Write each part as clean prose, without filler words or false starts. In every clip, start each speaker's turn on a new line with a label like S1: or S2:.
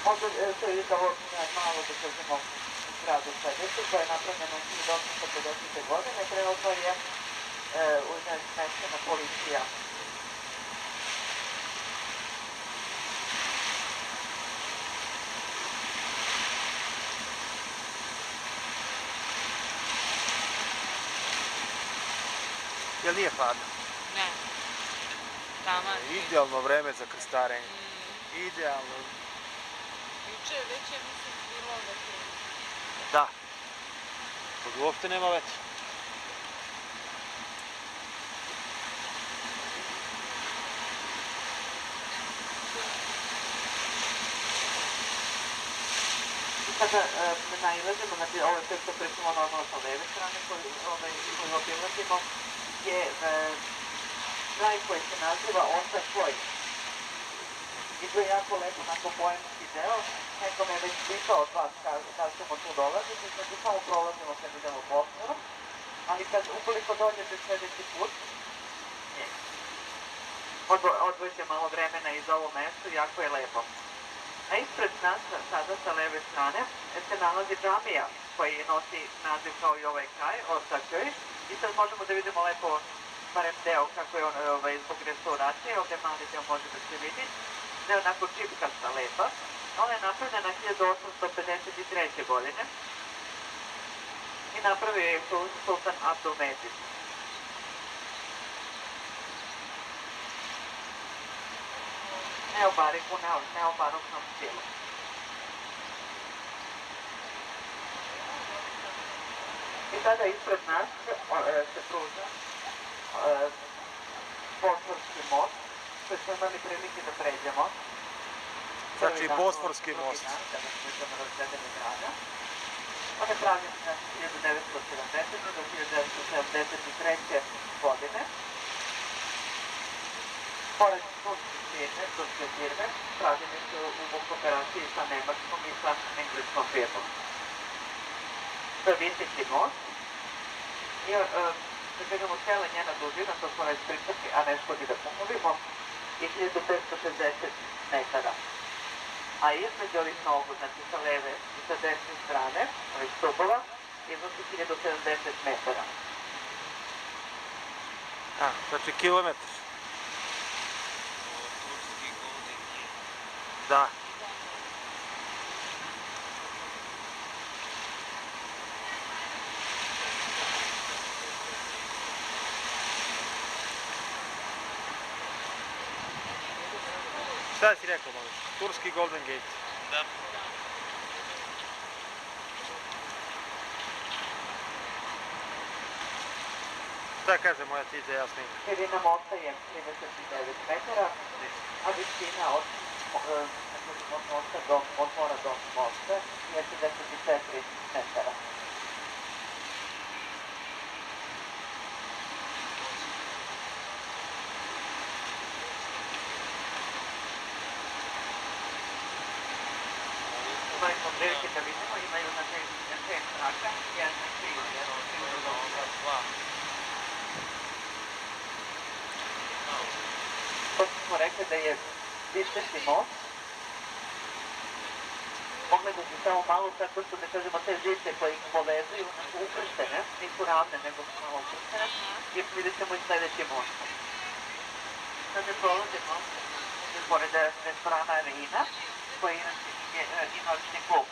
S1: Onda se vidi da ovo malo da kažemo zgradu sledeću koja je napravljena u 1850. godine. Trenutno je izmeštena policija.
S2: Jel nije hladno?
S3: Ne. Taman.
S2: Idealno vreme za krstarenje. Idealno.
S3: Juče već je mislim bilo veće.
S2: Da. Kod uopšte nema veće.
S1: Kada nailazimo, znači ovo je sve što pričamo normalno sa leve strane koju obilazimo, je kraj koji se naziva Osta Tvoj. I to je jako lepo, onako poemski deo. Neko me već pitao od vas kad ćemo tu dolaziti, znači samo prolazimo kad idemo Bosnarom, ali ukoliko dođete sledeći put, odvojite malo vremena i za ovo mesto, jako je lepo. A ispred nas, sada sa leve strane, se nalazi džamija koji nosi naziv kao i ovaj kraj, Ostačoj. I sad možemo da vidimo lepo, barem deo kako je on zbog restauracije, ovde mali deo može da se vidi. Ne onako čipkasta lepa. Ona je napravljena 1853. godine i napravio je sultan Abdulmedžid. Neobaroknom stilu. I sada ispred nas se pruža Bosforski most, koji smo imali prilike da pređemo.
S2: Znači Bosforski most.
S1: On je pravljen 1970. do 1973. godine. Pored turske firme, pravljeni su u kooperaciji sa nemačkom i sa engleskom firmom. To je viseći most i da kažemo cijela njena dužina, to smo već pričali, a ne škodi da ponovimo, je 1560 metara. A između ovih nogu, znači sa leve i sa desne strane, ovih stubova, iznosi 1070 metara.
S2: Znači kilometar. Da. Šta si rekao, malo? Turski Golden Gate.
S4: Da.
S2: Šta kaže moja cica Jasmina?
S1: Širina mosta je 39 metara, a visina od mosta do otvora do mosta je 64 metara. Imali smo prilike da vidimo, imaju na 6 traka, jedna kriva, to smo rekli da je viseći most. Pogledajte samo malo tako što da kažemo te žice koje ih povezuju su ukrštene, nisu ravne nego su malo ukrštene i vidjet ćemo i sledeći most. Sad ne prolazimo pored restorana Rina koji je noćni klub.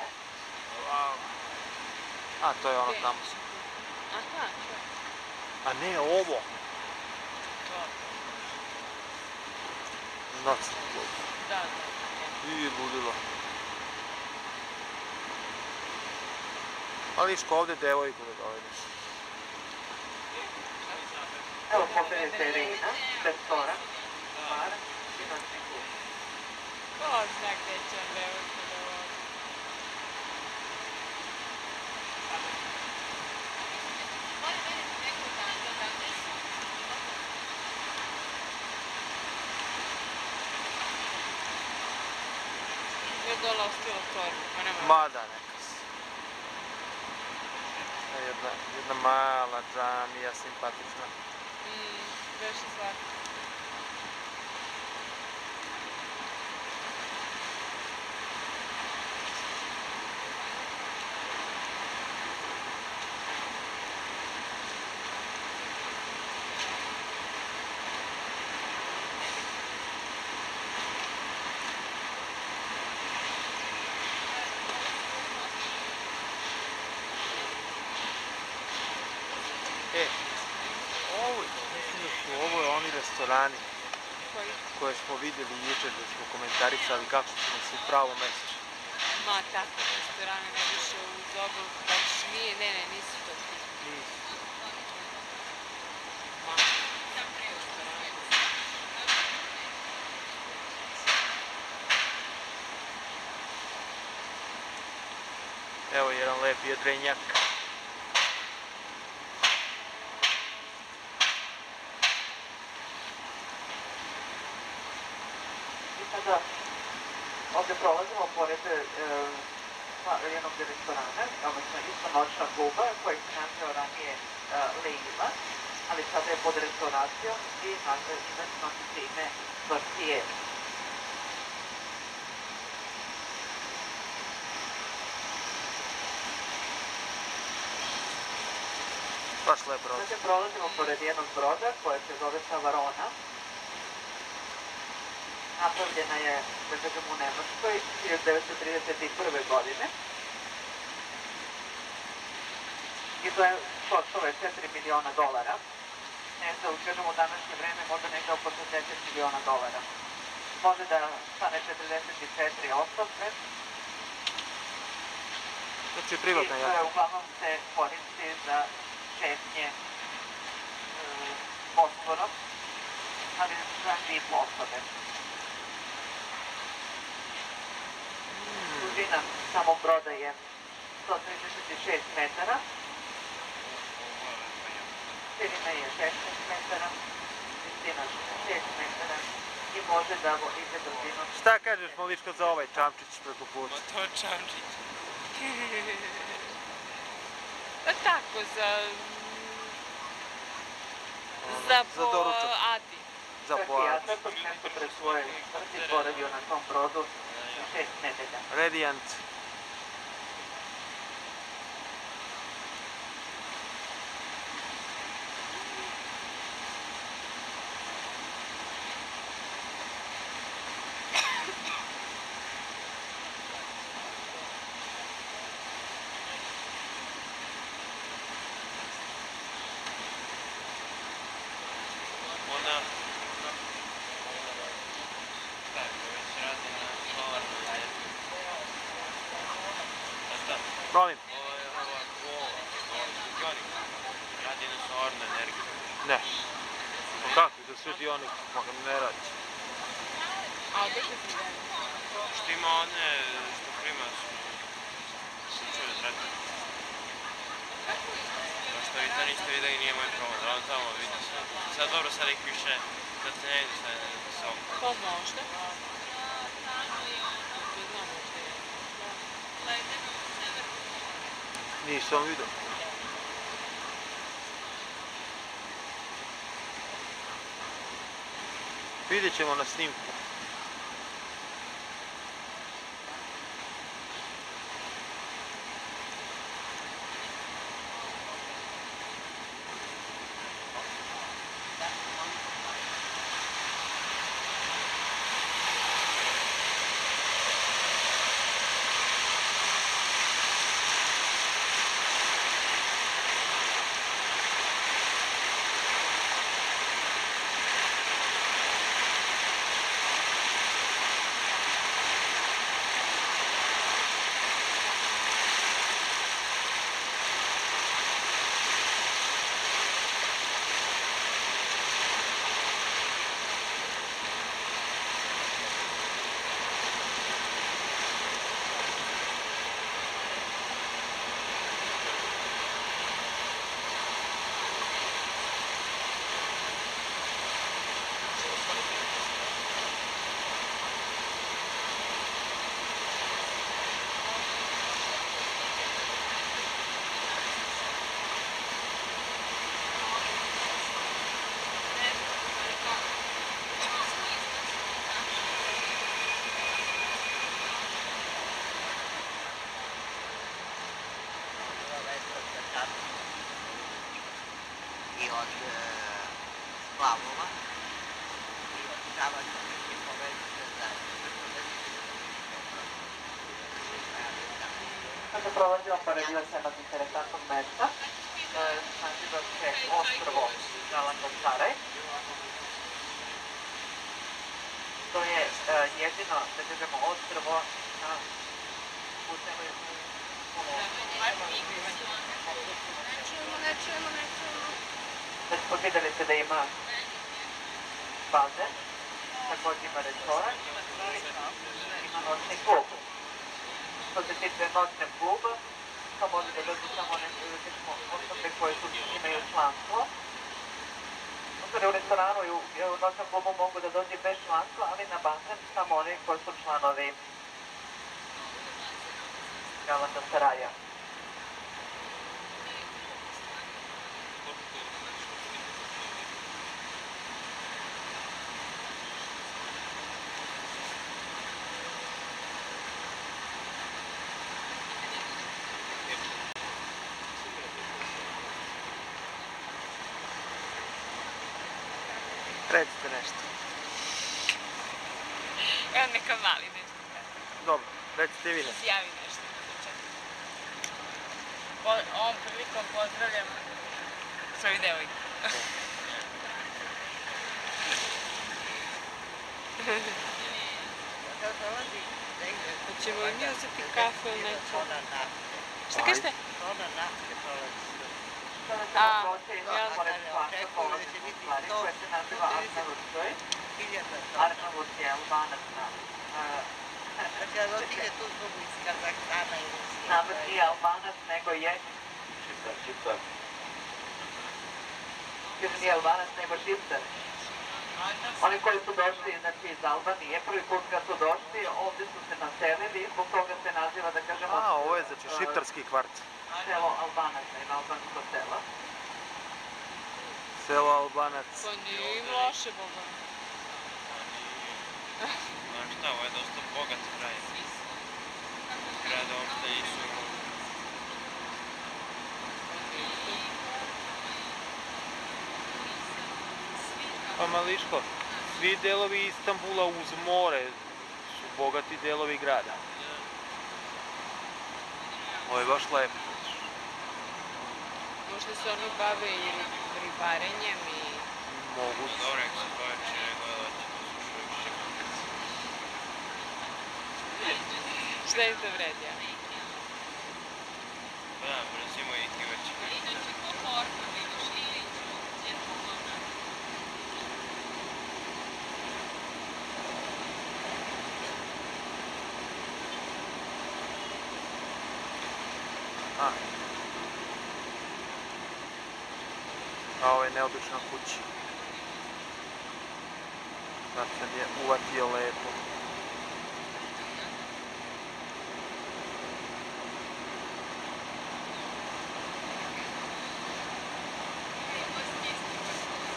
S2: A, to je ono tamo.
S3: Aha,
S2: A ne, ovo. Noćni klub.
S3: da.
S2: I ludilo. Ali viško ovde devojku da dovedeš.
S1: Evo pogledajte Rina, restoran, bar i noćni klub.
S3: Ko zna gde će on devojku da vodi? Je dole ostilo torbu, pa nema.
S2: Ma da, neka si. Jedna mala džamija, simpatična.
S3: Beše svaka.
S2: restorani
S3: Koji?
S2: koje smo vidjeli jučer da smo komentarisali kako su nas u pravo mjeseče.
S3: Ma, tako restorane najviše uz obalu, baš nije, ne, nisu to ti.
S2: Nisu.
S3: Ma, restorane.
S2: Evo jedan lep jedrenjak.
S1: I sada ovdje prolazimo pored jednog restorana, odnosno isto noćnog kluba koji se nazvao ranije Leila, ali sada je pod restauracijom i nosi se ime Tortije.
S2: Baš lep brod.
S1: Zatim prolazimo pored jednog broda koja se zove Savarona. Napravljena je, da kažem, u Nemačkoj 1931. godine. I to je koštalo je $4 miliona. Ne znam, kažem, u današnje vreme možda negdje oko $80 miliona. Može da stane 44 osobe.
S2: Znači privatna jahta.
S1: I uglavnom se koristi za šetnje Bosporom, ali za 2 osobe. Dužina samog broda je 136 metara, širina je 16 metara, visina 6 metara i može da ide brzinu.
S2: Šta kažeš, Moličko, za ovaj čamčić preko puta?
S4: Ma to je čamčić.
S3: Pa tako,
S2: Za
S3: po
S2: doručak.
S3: Adi.
S2: Za
S1: Čak i
S2: pojač.
S1: ja sam nešto pre svoje smrti boravio na tom brodu 6 nedelja.
S2: Radiant.
S4: Ona tako već radi na solarnu energiju. A šta?
S2: Molim?
S4: Ova kola, Kukanik, radi na solarnu energiju.
S2: Ne. Pa kako? Za sve dionik ne radi.
S3: A odakle ti daje?
S4: Što ima one što prima su čuje zraka. To što vi to niste vidjeli nije moj problem, ali tamo vidi se. Sad dobro, sad ih više, sad se ne vidi sve sa ovom.
S3: Pa možda. To znam možda je.
S2: Nisam vidio. Vidjet ćemo na snimku.
S5: I od splavova i održavati neke poveznice za 40
S1: Kada prolazimo pored još jednog interesantnog mesta, naziva se Ostrvo Zalangasaraj. jedino, da kažemo, ostrvo u celoj
S3: Ne čujemo.
S1: Već vidjeli ste da ima bazen, također ima restoran, ima noćni klub. Što se tiče noćnog kluba, to može da dođe samo osobe koje imaju članstvo. U restoranu i u noćnom klubu mogu da dođe bez članstva, ali na bazen samo oni koji su članovi Galatasaray.
S2: Recite nešto.
S3: Evo neka mali nešto.
S2: Dobro, recite vi nešto.
S3: Izjavi nešto. Ovom prilikom pozdravljam svoju devojku. Hoćemo i mi uzeti kafu ili nećemo? Šta kažete?
S5: Tona nafte prolazi.
S1: Koja se naziva Arnavutskoj. Arnavut je Albanac na...
S5: Znači, da otiče tu zbog iz Kazahstana i Rusije.
S1: Nama nije Albanac, nego je... Šiptar. Kaže nije Albanac, nego Šiptar. Oni koji su došli iz Albanije, prvi put kad su došli, ovdje su se naselili, zbog toga se naziva, da kažemo...
S2: Ovo je znači šiptarski kvart.
S1: Selo Albanaca ima albansko selo.
S2: Selo Albanac.
S3: Pa nije im loše, Boga.
S4: Znaš šta, ovo je dosta bogat kraj. Grada uopšte nisu imali.
S2: Pa Mališko, svi delovi Istanbula uz more su bogati delovi grada. Ovo je baš lepo.
S3: Možda se oni bave i ribarenjem i...
S2: Mogu.
S4: Dobro, ako se poveće, nego da će to slušaju šiptar.
S3: Šta im to vredi, a?
S4: Da, mrzimo ih i već.
S2: A ovo je neobična kuća. Sad sam je uvatio lepo.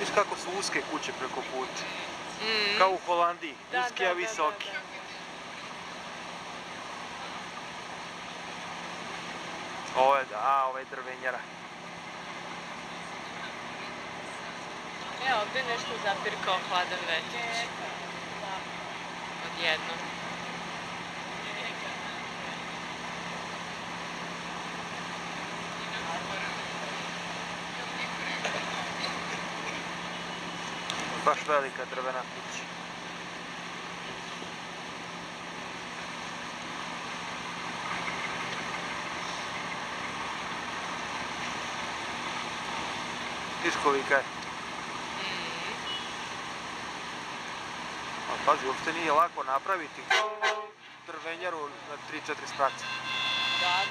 S2: Viš kako su uske kuće preko puta. Kao u Holandiji, uske a visoki. Ovo je drvenjara.
S3: Ovdje je nešto zapirkao hladan vetrić. Odjednom.
S2: Baš velika drvena kuća. Viš kolika je? Pazi, uopšte nije lako napraviti drvenjaru na 3-4 sprata.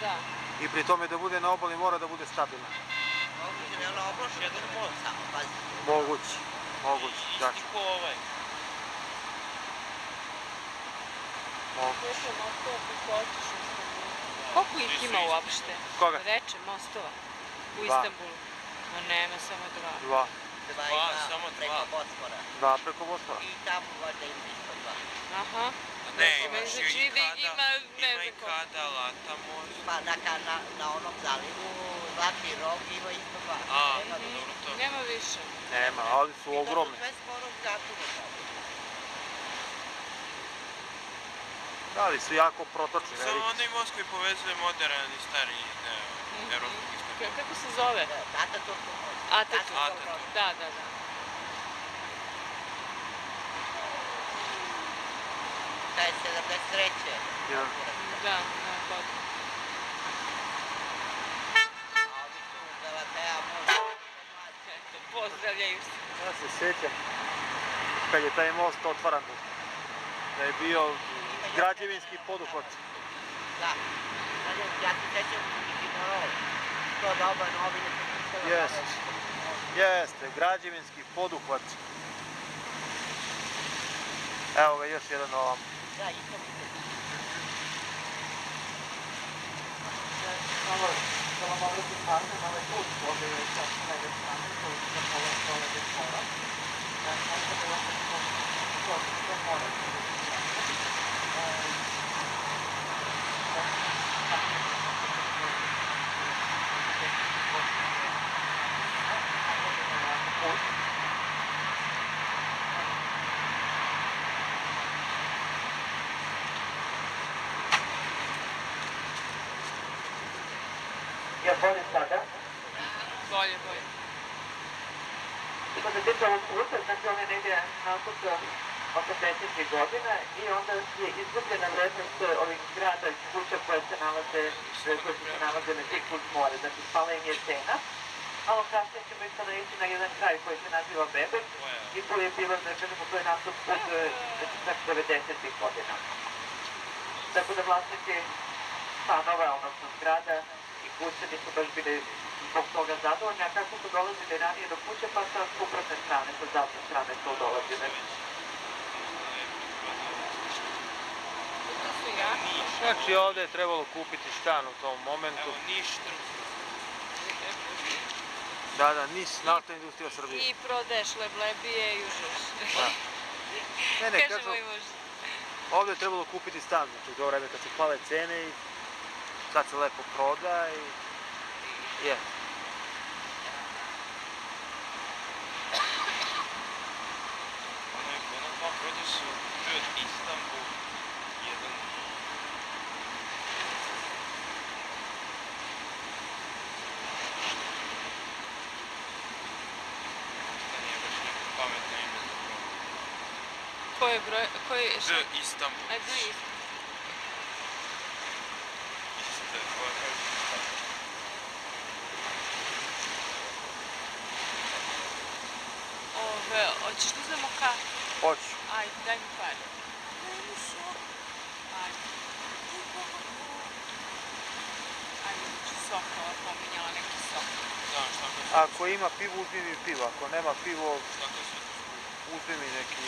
S3: Da.
S2: I pri tome da bude na obali mora da bude stabilna.
S5: Moguće ne ono obloši jedan most samo, pazi.
S2: Moguće, dačno.
S4: Ko ovaj?
S3: Koliko ih ima uopšte?
S2: Koga?
S3: Reče, mostova u
S2: Dva.
S3: Istanbulu. No nema, samo dva.
S2: Dva.
S5: Dva
S4: samo
S5: ima preko
S4: dva.
S5: Bospora.
S2: Dva preko Bostora.
S5: I tamo valjda ima isto dva.
S3: Aha.
S4: Ne,
S3: Meni
S4: imaš
S3: se
S4: i
S3: čini da ih ima ne
S4: ima i
S3: znam koliko.
S4: kada lata može.
S5: Pa na onom zalivu Zlatni rog ima isto dva.
S4: A,
S5: Nema
S4: dobro to.
S3: Nema više.
S2: Nema, ali su ogromne.
S5: To su sve skoro zgatove tamo.
S2: Ali su jako protočni,
S4: Samo
S2: veliki.
S4: onda i Moskva povezuje modern i stari deo evropskog istoka.
S3: Kako se zove?
S5: Ataturk.
S3: Ataturk. Da.
S5: Šta je 73.
S2: Ja.
S3: Da, god.
S5: A ovi tu u Galatea možda
S3: Eto, pozdravljaju se.
S2: Ja se sjećam kad je taj most otvaran, da je bio građevinski poduhvat.
S5: Da. Ja se sjećam i morao to doba novine se pisalo.
S2: Jest. Jeste, građevinski poduhvat. Evo ga još jedan ovam.
S5: Da, i to mi se
S1: Samo mogli bi pažnje na ovaj put ovdje je sa leve strane, koji se pola dole bez mora. Možda da vas to mora. Je bolje sada?
S3: Bolje, bolje.
S1: Što se tiče ovog puta, znači on je negdje nasup 80. godina i onda je izgubljena vrednost ovih zgrada i kuća koje se nalaze na tik uz more, znači spala im je cena. Malo kasnije ćemo isto naići na jedan kraj koji se naziva Bebek i tu je bilo, da kažemo, to je nasup od 90. godina. Tako da vlasnici stanova, odnosno zgrada i kuće nisu baš bili zbog toga zadovoljni, a kako su dolazili ranije do kuće, pa sa suprotne strane, sa zapadne strane su dolazili.
S3: To su jaki.
S2: Znači ovdje je trebalo kupiti stan u tom momentu.
S4: Evo, Niš trg.
S2: Da, Niš, naftna industrija Srbije.
S3: I prodaješ leblebije i užeš.
S2: Da. Ne,
S3: Kaže
S2: kažu,
S3: moj muž.
S2: ovdje je trebalo kupiti stan, znači u to vreme kad su pale cene i sad se lepo proda i je.
S4: Ono dva prođe su bio Istanbul, jedan da nije baš neko pametno ime zapravo.
S3: Koji je broj, koji je šta?
S4: Istanbul.
S3: Ajde, isto.
S4: Iste, koja kaže Istanbul.
S3: Hoćeš da uzmemo kafu?
S2: Hoću.
S3: Ajde, daj mi pare. Ajde. Ajde, znači sok, ova pominjala neki sok.
S4: Da, šta to
S2: Ako ima pivo, uzmi mi pivo, ako nema pivo,
S4: šta to sve to skupo?
S2: uzmi mi neki,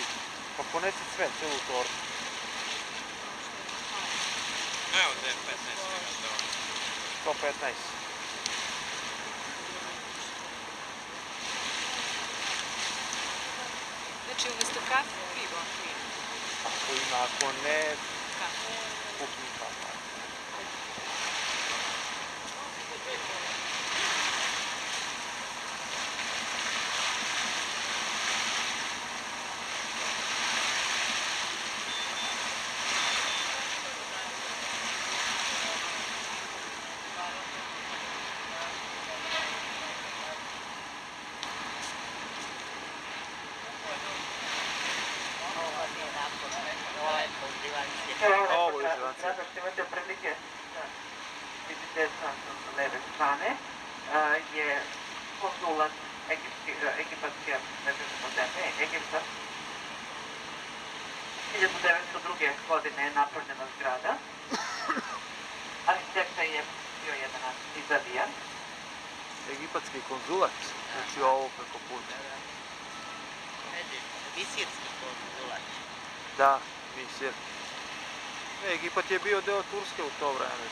S2: pa ponesi sve, celu tortu.
S4: Evo, da je 15 minuta.
S2: 115.
S3: Znači, umjesto kafe, pivo, ako ima.
S2: Ako ima, ako ne,
S3: Kafe.
S2: kupi mi kafa.
S5: ovo nije naporno. Ovo je pozivancije.
S2: Ovo je izvancija.
S1: Zato što imate prilike da vidite sa leve strane je konzulat egipatske zemlje, Egipta. 1902. godine je napravljena zgrada. Arhitekta je bio jedan Italijan.
S2: Egipatski konzulat, znači ovo preko puta.
S5: Misirski konzulat.
S2: Da, misir. Egipat je bio deo Turske u to vreme.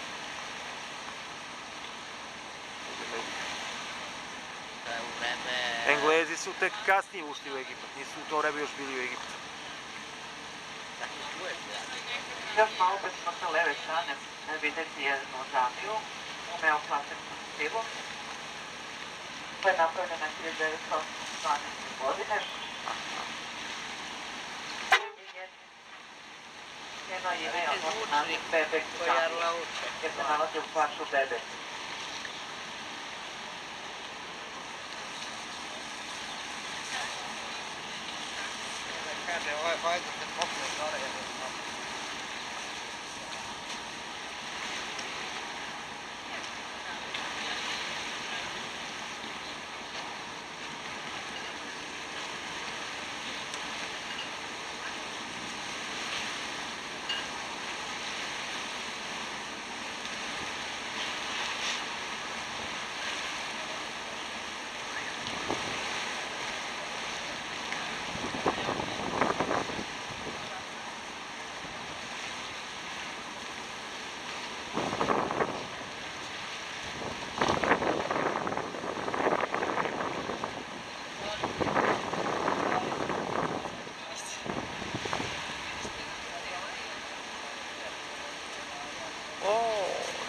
S5: Da je u vreme...
S2: Englezi su tek kasnije ušli u Egipat, nisu u to vreme još bili u Egiptu.
S5: Tako tu je zgrada.
S1: Još malo pa ćemo sa leve strane vidjeti jednu džamiju u neoklasičnom stilu. To je napravljena 1912. godine. Njeno ime je odnosno naziv Bebek džamija, jer se nalazi u kvartu Bebek.
S5: Kaže, ovo je hajde se pokne dole, jer je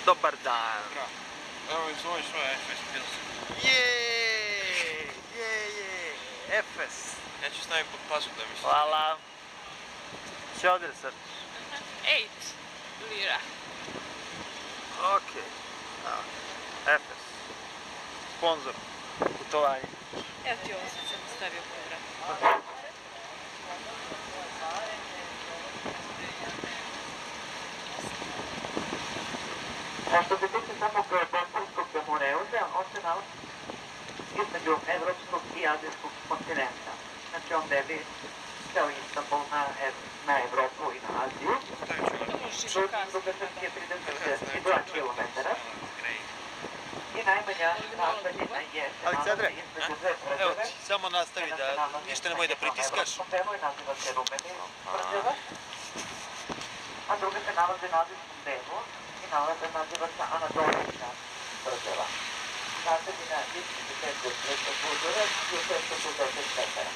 S2: Dobar dan.
S4: Evo izvoli svoje Efes Pilsen.
S2: Je. Efes.
S4: Ja ću staviti pod pazu da mi se...
S2: Hvala. Će ovdje sad.
S3: 8 lira.
S2: Okej. Efes. Sponzor. Putovanje.
S3: Evo ti ovo sad sam stavio povrat.
S1: Što se tiče samog Balkanskog Moreuza, on se nalazi između evropskog i azijskog kontinenta. Znači on deli ceo Istanbul na Evropu i na Aziju. Dugačak je 32 km i najmanja razdaljina je se
S2: Aleksandre,
S1: nalazi između dve
S2: evo
S1: tvrđave.
S2: ti, samo nastavi da ništa nemoj da pritiskaš.
S1: Na delu i naziva se Rumeni tvrđava, a druga se nalazi na azijskom delu i naziva se Anadolijska tvrđava. Razdaljina između te tvrđave je 660 metara.